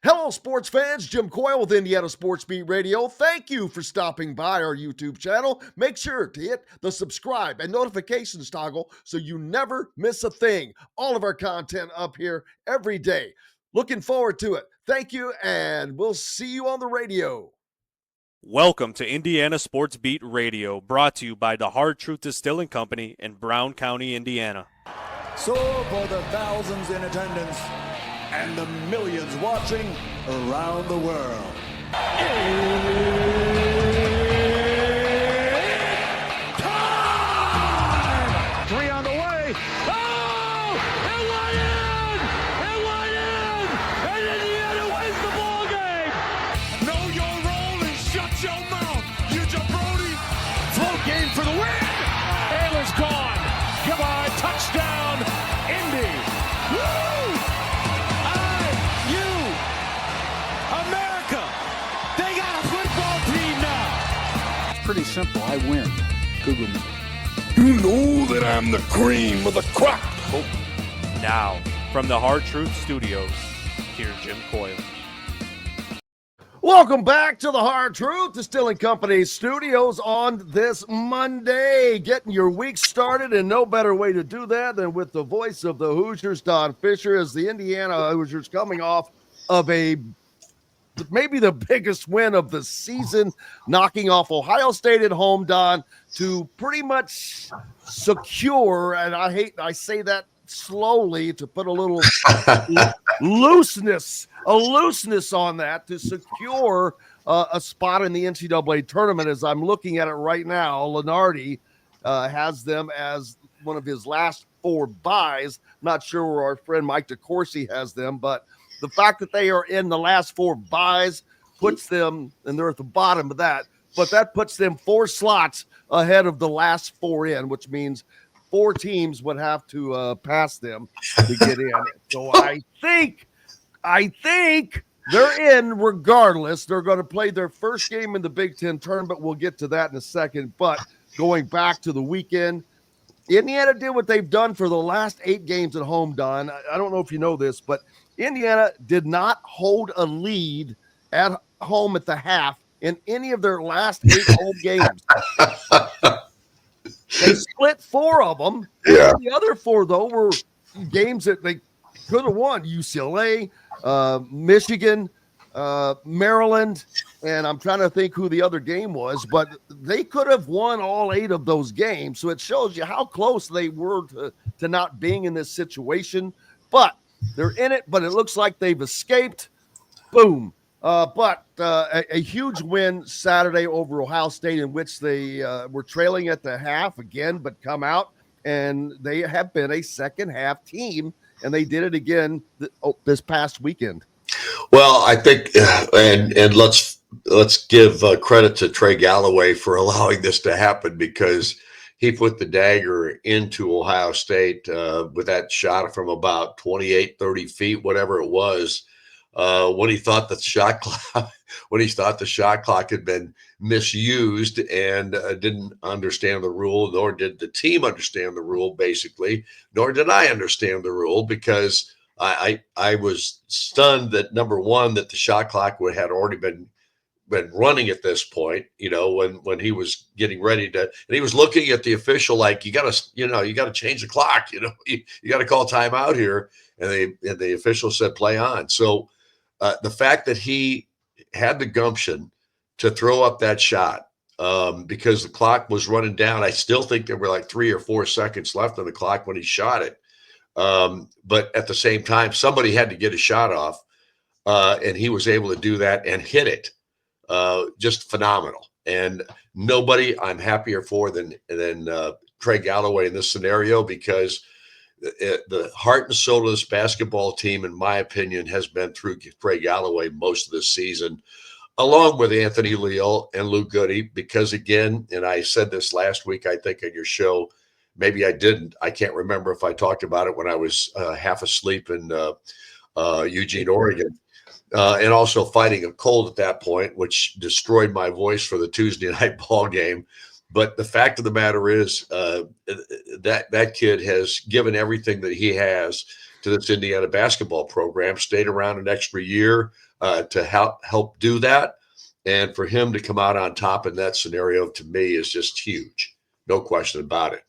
Hello, sports fans. Jim Coyle with Indiana Sports Beat Radio. Thank you for stopping by our YouTube channel. Make sure to hit the subscribe and notifications toggle so you never miss a thing. All of our content up here every day. Looking forward to it. Thank you, and we'll see you on the radio. Welcome to Indiana Sports Beat Radio, brought to you by the Hard Truth Distilling Company in Brown County, Indiana. So for the thousands in attendance and the millions watching around the world, it's time! 3 on the way. Oh! It went in! It went in! And Indiana wins the ball game! Know your role and shut your mouth, you jabroni! Float game for the win! Taylor's gone! Come on, touchdown, Indy! Woo! America! They got a football team now! It's pretty simple. I win. Google me. You know that I'm the cream of the crop! Now, from the Hard Truth Studios, here's Jim Coyle. Welcome back to the Hard Truth Distilling Company studios on this Monday. Getting your week started, and no better way to do that than with the voice of the Hoosiers, Don Fischer, as the Indiana Hoosiers coming off of maybe the biggest win of the season, knocking off Ohio State at home, Don, to pretty much secure, and I say that slowly to put a little looseness on that, to secure a spot in the NCAA tournament. As I'm looking at it right now, Lenardi has them as one of his last 4 buys. Not sure where our friend Mike DeCourcy has them, but the fact that they are in the last 4 buys puts them, and they're at the bottom of that, but that puts them 4 slots ahead of the last 4 in, which means 4 teams would have to pass them to get in. So I think they're in regardless. They're going to play their first game in the Big Ten tournament. We'll get to that in a second. But going back to the weekend, Indiana did what they've done for the last 8 games at home, Don. I don't know if you know this, but Indiana did not hold a lead at home at the half in any of their last 8 home games. They split 4 of them. Yeah. The other 4, though, were games that they could have won. UCLA, Michigan, Maryland, and I'm trying to think who the other game was, but they could have won all 8 of those games. So it shows you how close they were to not being in this situation. But they're in it, but it looks like they've escaped. Boom. But a huge win Saturday over Ohio State, in which they were trailing at the half again, but come out, and they have been a second half team, and they did it again this past weekend. Well, I think, and let's give credit to Trey Galloway for allowing this to happen, because he put the dagger into Ohio State with that shot from about 28, 30 feet, whatever it was. When he thought the shot clock had been misused and didn't understand the rule, nor did the team understand the rule, basically, nor did I understand the rule, because I was stunned that, number one, that the shot clock had already been running at this point, when he was getting ready to, and he was looking at the official like, you got to change the clock, you got to call timeout here. And the official said, play on. So the fact that he had the gumption to throw up that shot, because the clock was running down. I still think there were like 3 or 4 seconds left on the clock when he shot it. But at the same time, somebody had to get a shot off, and he was able to do that and hit it. Just phenomenal. And nobody I'm happier for than Trey Galloway in this scenario, because the heart and soul of this basketball team, in my opinion, has been through Trey Galloway most of this season, along with Anthony Leal and Lou Goody, because, again, and I said this last week, I think, on your show, maybe I didn't. I can't remember if I talked about it when I was half asleep in Eugene, Oregon. And also fighting a cold at that point, which destroyed my voice for the Tuesday night ball game. But the fact of the matter is that kid has given everything that he has to this Indiana basketball program, stayed around an extra year to help do that. And for him to come out on top in that scenario, to me, is just huge. No question about it.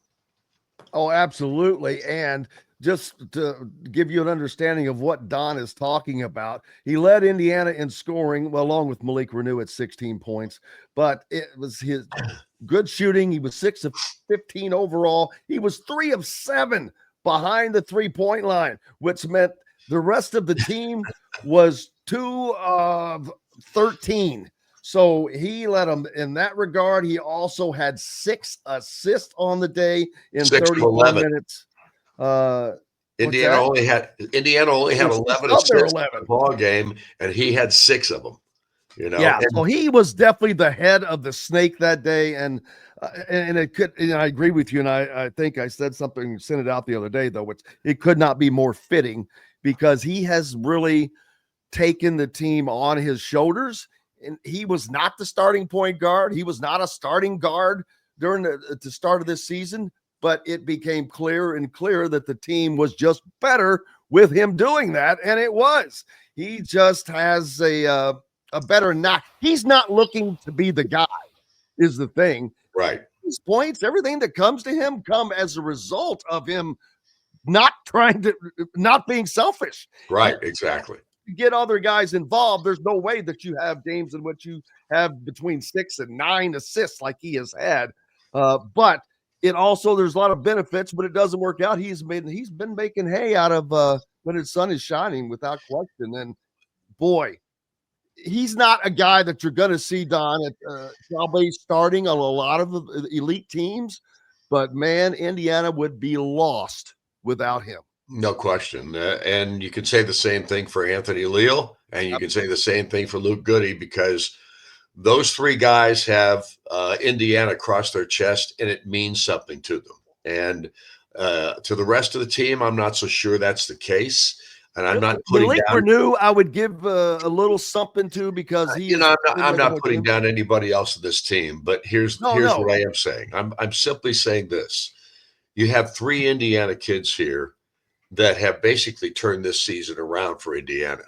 Oh, absolutely. And just to give you an understanding of what Don is talking about, he led Indiana in scoring, well, along with Malik Renew at 16 points, but it was his good shooting. He was 6 of 15 overall. He was 3 of 7 behind the 3-point line, which meant the rest of the team was 2 of 13. So he led them in that regard. He also had 6 assists on the day in 34 minutes. Indiana only had 11 assists in the ball game, and he had 6 of them. Yeah, so he was definitely the head of the snake that day, and it could. I agree with you, and I think I said something, sent it out the other day, though, which it could not be more fitting because he has really taken the team on his shoulders. And he was not the starting point guard. He was not a starting guard during the start of this season, but it became clearer and clearer that the team was just better with him doing that, and it was. He just has a better knock. He's not looking to be the guy, is the thing. Right. His points, everything that comes to him come as a result of him not being selfish. Right, exactly. Get other guys involved, there's no way that you have games in which you have between 6 and 9 assists like he has had. But it also, there's a lot of benefits, but it doesn't work out. He's been making hay out of when his sun is shining, without question. And boy, he's not a guy that you're going to see, Don, at probably starting on a lot of the elite teams. But man, Indiana would be lost without him. No question. And you could say the same thing for Anthony Leal, and you can say the same thing for Luke Goody, because those 3 guys have Indiana across their chest, and it means something to them. And to the rest of the team, I'm not so sure that's the case. And I'm not putting Malik down Renew, I would give a little something to, because I'm not putting down anybody else of this team. But here's what I am saying. I'm simply saying this: you have 3 Indiana kids here that have basically turned this season around for Indiana.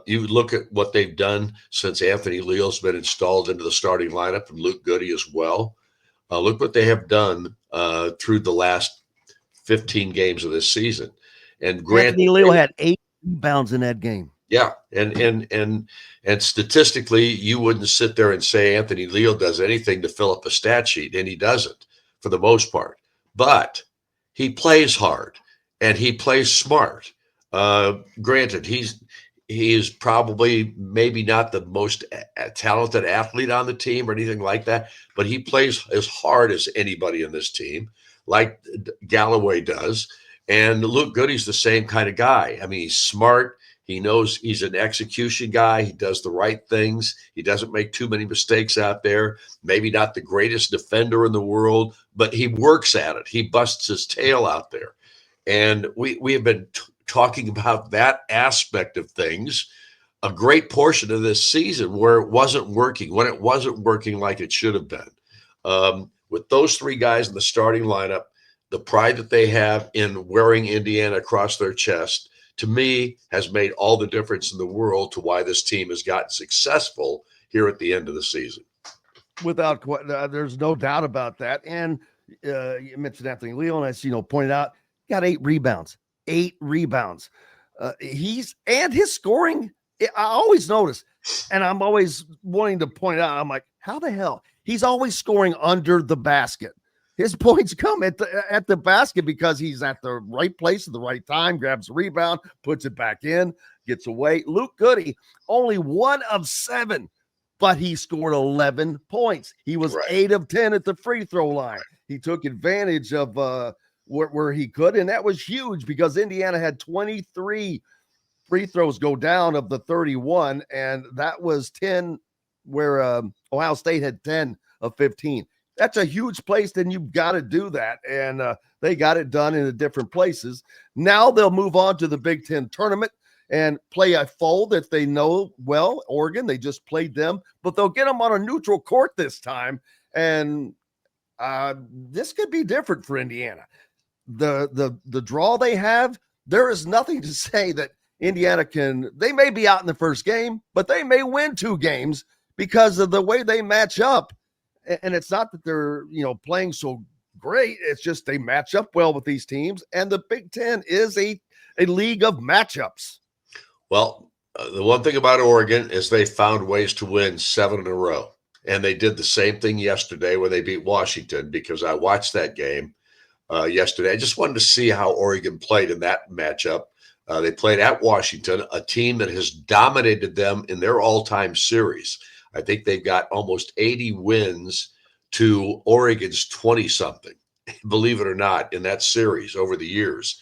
You look at what they've done since Anthony Leal's been installed into the starting lineup, and Luke Goody as well. Look what they have done through the last 15 games of this season. And Anthony Leal had 8 rebounds in that game. Yeah, and statistically, you wouldn't sit there and say Anthony Leal does anything to fill up a stat sheet, and he doesn't for the most part. But he plays hard and he plays smart. Granted, he is probably maybe not the most talented athlete on the team or anything like that, but he plays as hard as anybody in this team, like Galloway does. And Luke Goody's the same kind of guy. I mean, he's smart. He knows he's an execution guy. He does the right things. He doesn't make too many mistakes out there. Maybe not the greatest defender in the world, but he works at it. He busts his tail out there. And we have been talking about that aspect of things a great portion of this season, where it wasn't working, when it wasn't working like it should have been. With those 3 guys in the starting lineup, the pride that they have in wearing Indiana across their chest, to me, has made all the difference in the world to why this team has gotten successful here at the end of the season. Without there's no doubt about that. And you mentioned Anthony Leal, and as pointed out, got 8 rebounds. 8 rebounds. His scoring, I always notice, and I'm always wanting to point out, I'm like, how the hell? He's always scoring under the basket. His points come at the basket because he's at the right place at the right time, grabs the rebound, puts it back in, gets away. Luke Goody, only 1 of 7, but he scored 11 points. He was 8 of 10 at the free throw line. He took advantage of where he could, and that was huge because Indiana had 23 free throws go down of the 31, and that was 10 where Ohio State had 10 of 15. That's a huge place, then you've got to do that. And they got it done in the different places. Now they'll move on to the Big Ten tournament and play a foe that they know well, Oregon. They just played them, but they'll get them on a neutral court this time. And this could be different for Indiana. The draw they have, there is nothing to say that Indiana they may be out in the first game, but they may win 2 games because of the way they match up. And it's not that they're, playing so great. It's just they match up well with these teams. And the Big Ten is a league of matchups. Well, the one thing about Oregon is they found ways to win 7 in a row. And they did the same thing yesterday when they beat Washington, because I watched that game yesterday. I just wanted to see how Oregon played in that matchup. They played at Washington, a team that has dominated them in their all-time series. I think they've got almost 80 wins to Oregon's 20-something, believe it or not, in that series over the years.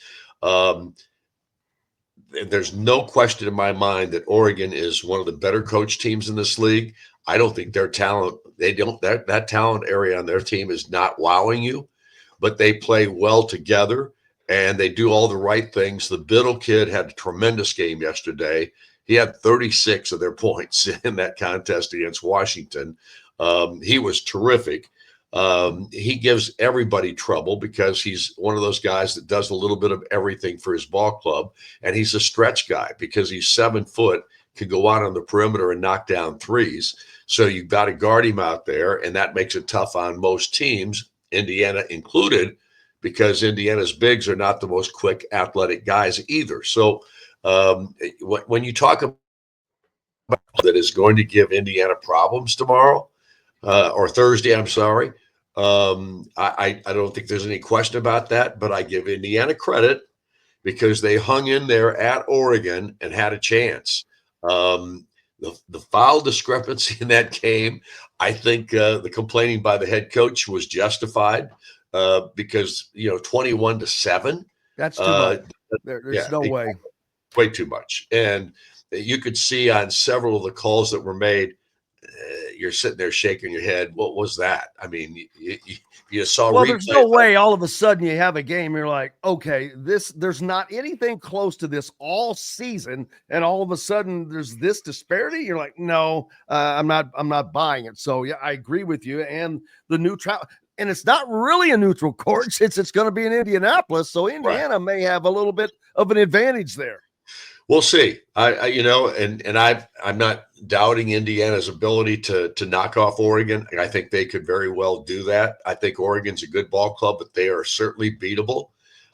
There's no question in my mind that Oregon is one of the better coach teams in this league. I don't think their talent, that talent area on their team is not wowing you, but they play well together and they do all the right things. The Biddle kid had a tremendous game yesterday. He had 36 of their points in that contest against Washington. He was terrific. He gives everybody trouble because he's one of those guys that does a little bit of everything for his ball club. And he's a stretch guy because he's 7 foot, can go out on the perimeter and knock down threes. So you've got to guard him out there. And that makes it tough on most teams, Indiana included, because Indiana's bigs are not the most quick athletic guys either. So when you talk about that is going to give Indiana problems tomorrow or Thursday, I'm sorry. I don't think there's any question about that, but I give Indiana credit because they hung in there at Oregon and had a chance. The foul discrepancy in that game, I think the complaining by the head coach was justified because, 21-7. That's too much. There's no way. Way too much. And you could see on several of the calls that were made, you're sitting there shaking your head. What was that? I mean, you saw. Well, there's no way all of a sudden you have a game. You're like, okay, there's not anything close to this all season, and all of a sudden there's this disparity. You're like, no, I'm not buying it. So yeah, I agree with you. And the neutral, and it's not really a neutral court since it's going to be in Indianapolis. So Indiana may have a little bit of an advantage there. We'll see. I'm not doubting Indiana's ability to knock off Oregon. I think they could very well do that. I think Oregon's a good ball club, but they are certainly beatable.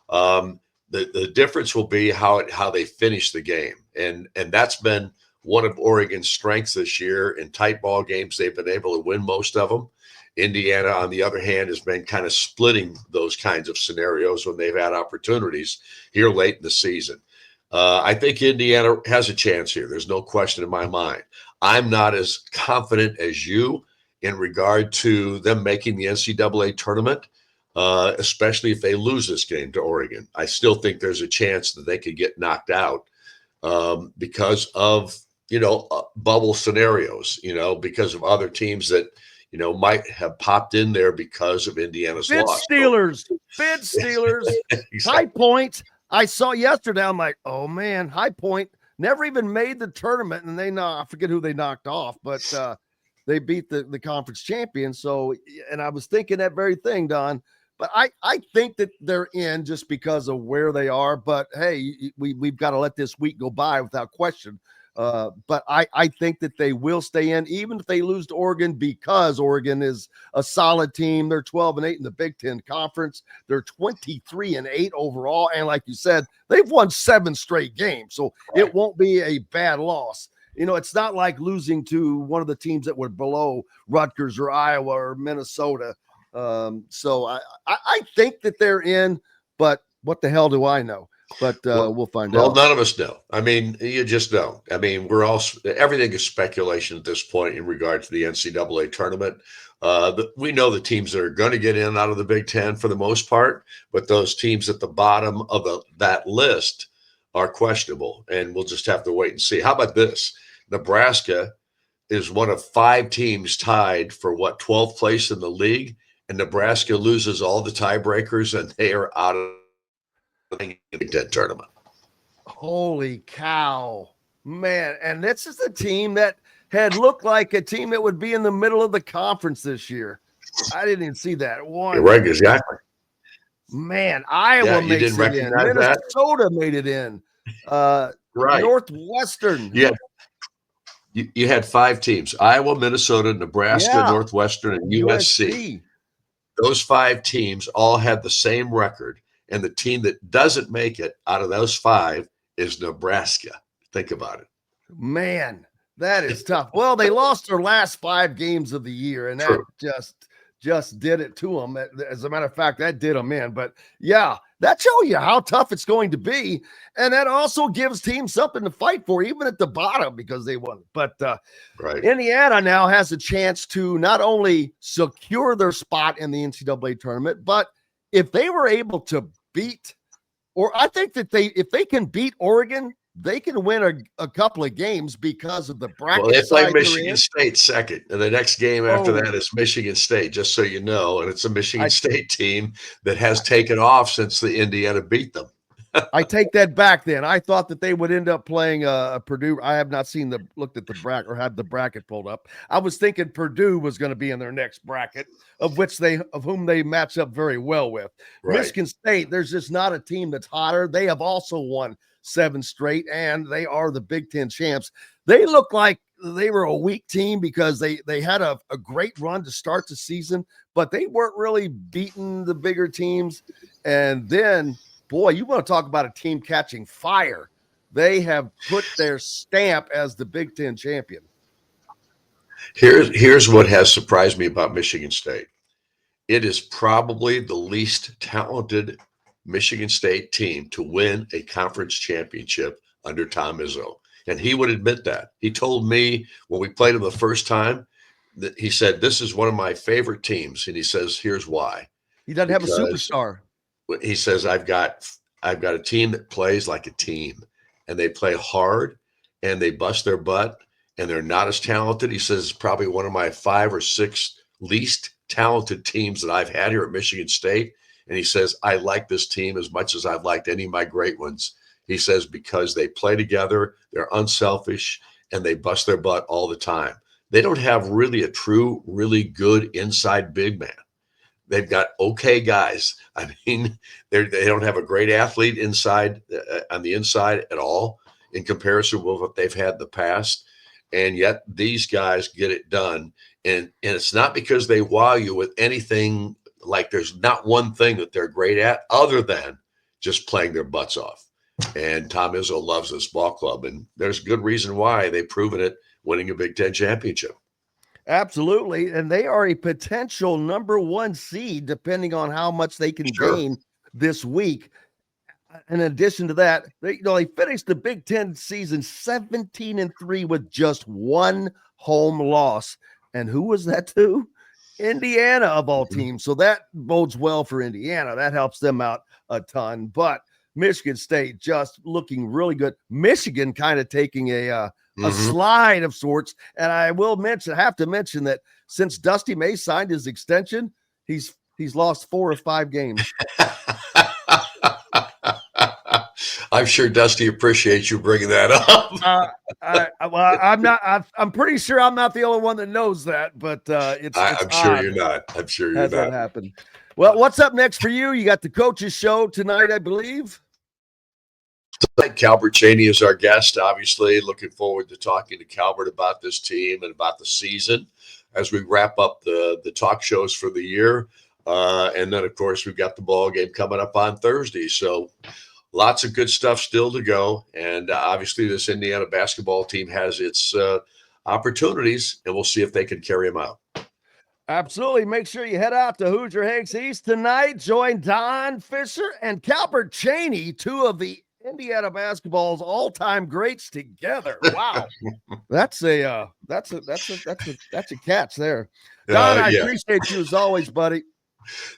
The difference will be how they finish the game, and that's been one of Oregon's strengths this year. In tight ball games, they've been able to win most of them. Indiana, on the other hand, has been kind of splitting those kinds of scenarios when they've had opportunities here late in the season. I think Indiana has a chance here. There's no question in my mind. I'm not as confident as you in regard to them making the NCAA tournament, especially if they lose this game to Oregon. I still think there's a chance that they could get knocked out because of, bubble scenarios, because of other teams that, might have popped in there because of Indiana's loss. Bid Steelers, Exactly. High Point. I saw yesterday. I'm like, oh man, High Point never even made the tournament, and I forget who they knocked off, but they beat the conference champion. So, and I was thinking that very thing, Don. But I think that they're in just because of where they are. But hey, we've got to let this week go by without question. But I think that they will stay in, even if they lose to Oregon, because Oregon is a solid team. They're 12-8 in the Big Ten Conference. They're 23-8 overall. And like you said, they've won 7 straight games. So it won't be a bad loss. It's not like losing to one of the teams that were below Rutgers or Iowa or Minnesota. So I think that they're in, but what the hell do I know? But we'll find out. Well, none of us know. I mean, you just don't. I mean, everything is speculation at this point in regard to the NCAA tournament. We know the teams that are going to get in out of the Big Ten for the most part, but those teams at the bottom of that list are questionable, and we'll just have to wait and see. How about this? Nebraska is one of 5 teams tied for 12th place in the league, and Nebraska loses all the tiebreakers, and they are out of the Big Ten tournament. Holy cow, man. And this is a team that had looked like a team that would be in the middle of the conference this year. I didn't even see that one. You're right, exactly. Man, Yeah, Iowa you makes didn't it in. recognize that? Minnesota made it in. Right. Northwestern. You had, you had 5 teams: Iowa, Minnesota, Nebraska, Yeah. Northwestern, and USC. USC. Those 5 teams all had the same record, and the team that doesn't make it out of those 5 is Nebraska. Think about it. Man, that is tough. Well, they lost their last 5 games of the year, and that True. just did it to them. As a matter of fact, that did them in. But yeah, that shows you how tough it's going to be, and that also gives teams something to fight for, even at the bottom, because they won. But Right. Indiana now has a chance to not only secure their spot in the NCAA tournament, but if they were able to beat, or I think that if they can beat Oregon, they can win a couple of games because of the bracket. Well, they play side they're Michigan in. State second, and the next game after Oh. that is Michigan State, just so you know. And it's a Michigan I- State team that has taken off since the Indiana beat them. I take that back then. I thought that they would end up playing Purdue. I have not looked at the bracket or had the bracket pulled up. I was thinking Purdue was going to be in their next bracket, of whom they match up very well with. Right. Michigan State, there's just not a team that's hotter. They have also won 7 straight, and they are the Big Ten champs. They look like they were a weak team because they had a great run to start the season, but they weren't really beating the bigger teams. And then, boy, you want to talk about a team catching fire. They have put their stamp as the Big Ten champion. Here's what has surprised me about Michigan State. It is probably the least talented Michigan State team to win a conference championship under Tom Izzo. And he would admit that. He told me when we played him the first time that he said, "This is one of my favorite teams." And he says, "Here's why." He doesn't have a Because superstar. he says, I've got a team that plays like a team, and they play hard and they bust their butt, and they're not as talented. He says it's probably one of my 5 or 6 least talented teams that I've had here at Michigan State. And he says, I like this team as much as I've liked any of my great ones. He says, because they play together, they're unselfish, and they bust their butt all the time. They don't have really a true, really good inside big man. They've got okay guys. I mean, they don't have a great athlete inside on the inside at all in comparison with what they've had in the past. And yet these guys get it done. And it's not because they wow you with anything, like there's not one thing that they're great at other than just playing their butts off. And Tom Izzo loves this ball club, and there's good reason why. They've proven it winning a Big Ten championship. Absolutely. And they are a potential number 1 seed, depending on how much they can gain this week. In addition to that, they finished the Big Ten season 17-3 with just 1 home loss. And who was that to? Indiana, of all teams. So that bodes well for Indiana. That helps them out a ton. But Michigan State just looking really good. Michigan kind of taking a slide of sorts. And I have to mention that since Dusty May signed his extension, he's lost 4 or 5 games. I'm sure Dusty appreciates you bringing that up. I'm pretty sure I'm not the only one that knows that, but I'm sure you're not. I'm sure you're not. not. That happened. Well, what's up next for you? You got the coaches show tonight, I believe. Tonight, Calbert Cheney is our guest. Obviously, looking forward to talking to Calbert about this team and about the season as we wrap up the talk shows for the year. And then, of course, we've got the ball game coming up on Thursday. So lots of good stuff still to go. And obviously, this Indiana basketball team has its opportunities, and we'll see if they can carry them out. Absolutely. Make sure you head out to Hoosier Hanks East tonight. Join Don Fischer and Calbert Cheney, 2 of the Indiana basketball's all-time greats together. Wow. That's a catch there. Don, I appreciate you as always, buddy.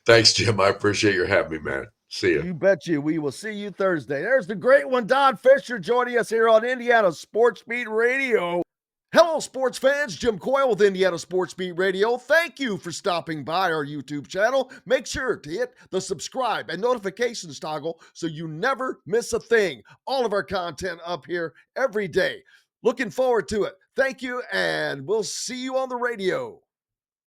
Thanks, Jim. I appreciate your having me, man. See you. You bet you. We will see you Thursday. There's the great one, Don Fischer, joining us here on Indiana Sports Beat Radio. Hello, sports fans. Jim Coyle with Indiana Sports Beat Radio. Thank you for stopping by our YouTube channel. Make sure to hit the subscribe and notifications toggle so you never miss a thing. All of our content up here every day. Looking forward to it. Thank you, and we'll see you on the radio.